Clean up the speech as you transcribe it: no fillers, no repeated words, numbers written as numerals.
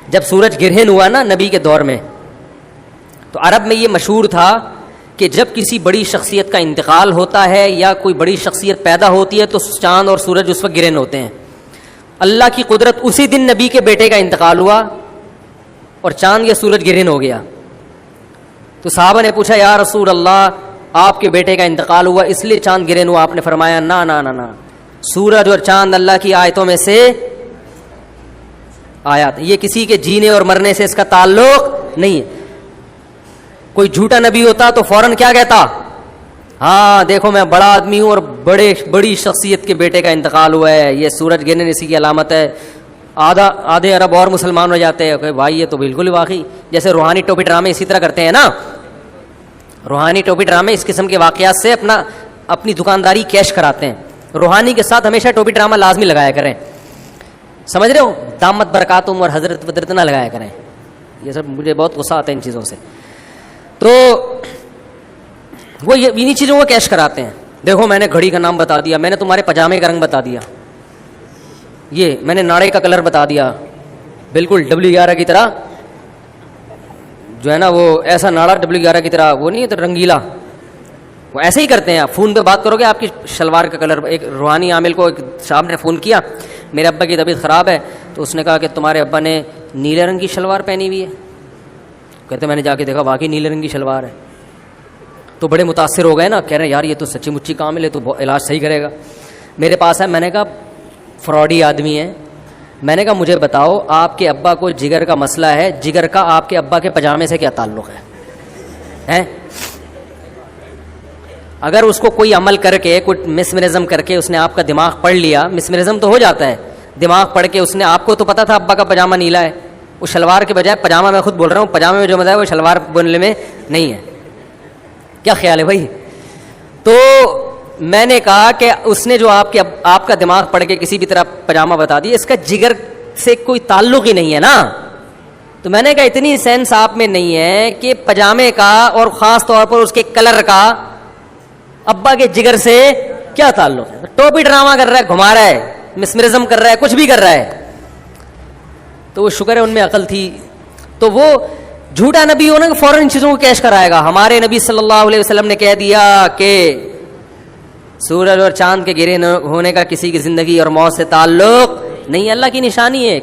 جب سورج گرہن ہوا نا نبی کے دور میں، تو عرب میں یہ مشہور تھا کہ جب کسی بڑی شخصیت کا انتقال ہوتا ہے یا کوئی بڑی شخصیت پیدا ہوتی ہے تو چاند اور سورج اس وقت گرہن ہوتے ہیں. اللہ کی قدرت، اسی دن نبی کے بیٹے کا انتقال ہوا اور چاند یا سورج گرہن ہو گیا. تو صحابہ نے پوچھا یا رسول اللہ آپ کے بیٹے کا انتقال ہوا اس لیے چاند گرہن ہوا؟ آپ نے فرمایا نا نا نا نا، سورج اور چاند اللہ کی آیتوں میں سے آیات، یہ کسی کے جینے اور مرنے سے اس کا تعلق نہیں ہے. کوئی جھوٹا نبی ہوتا تو فوراً کیا کہتا؟ ہاں دیکھو میں بڑا آدمی ہوں اور بڑی شخصیت کے بیٹے کا انتقال ہوا ہے، یہ سورج گرنے اسی کی علامت ہے. آدھے عرب اور مسلمان ہو جاتے ہیں کہ بھائی یہ تو بالکل واقعی، جیسے روحانی ٹوپی ڈرامے اسی طرح کرتے ہیں نا. روحانی ٹوپی ڈرامے اس قسم کے واقعات سے اپنی دکانداری کیش کراتے ہیں. روحانی کے ساتھ ہمیشہ ٹوپی ڈرامہ لازمی لگایا کریں، سمجھ رہے ہو؟ دامت برکاتہم اور حضرت بدرت نہ لگایا کریں. یہ سب مجھے بہت غصہ آتا ہے ان چیزوں سے. تو وہ انہی چیزوں کو کیش کراتے ہیں. دیکھو میں نے گھڑی کا نام بتا دیا، میں نے تمہارے پاجامے کا رنگ بتا دیا، یہ میں نے ناڑے کا کلر بتا دیا، بالکل W11 کی طرح جو ہے نا، وہ ایسا ناڑا W11 کی طرح وہ نہیں ہے تو رنگیلا، وہ ایسے ہی کرتے ہیں. آپ فون پہ بات کرو گے آپ کی شلوار کا کلر. ایک روحانی عامل کو ایک صاحب نے فون کیا، میرے ابا کی طبیعت خراب ہے، تو اس نے کہا کہ تمہارے ابا نے نیلے رنگ کی شلوار پہنی ہوئی ہے. کہتے میں نے جا کے دیکھا واقعی نیلے رنگ کی شلوار ہے. تو بڑے متاثر ہو گئے نا، کہہ رہے ہیں یار یہ تو سچی مچی کامل ہے، تو علاج صحیح کرے گا. میرے پاس ہے، میں نے کہا فراڈی آدمی ہے، میں نے کہا مجھے بتاؤ آپ کے ابا کو جگر کا مسئلہ ہے، جگر کا آپ کے ابا کے پاجامے سے کیا تعلق ہے؟ اگر اس کو کوئی عمل کر کے کوئی مسمرزم کر کے اس نے آپ کا دماغ پڑھ لیا، مسمرزم تو ہو جاتا ہے، دماغ پڑھ کے اس نے آپ کو تو پتا تھا ابا کا پاجامہ نیلا ہے، اس شلوار کے بجائے پاجامہ، میں خود بول رہا ہوں پاجامے میں جو مزہ ہے وہ شلوار بننے میں نہیں ہے. کیا خیال ہے بھائی؟ تو میں نے کہا کہ اس نے جو آپ کا دماغ پڑھ کے کسی بھی طرح پاجامہ بتا دیا، اس کا جگر سے کوئی تعلق ہی نہیں ہے نا. تو میں نے کہا اتنی سینس آپ میں نہیں ہے کہ پاجامے کا اور خاص طور پر اس کے کلر کا ابا کے جگر سے کیا تعلق ہے؟ ٹوپی ڈرامہ کر رہا ہے، گھما رہا ہے، مسمرزم کر رہا ہے، کچھ بھی کر رہا ہے. تو وہ شکر ہے ان میں عقل تھی. تو وہ جھوٹا نبی ہونا کہ فوراً ان چیزوں کو کیش کرائے گا. ہمارے نبی صلی اللہ علیہ وسلم نے کہہ دیا کہ سورج اور چاند کے گرے ہونے کا کسی کی زندگی اور موت سے تعلق نہیں، اللہ کی نشانی ہے.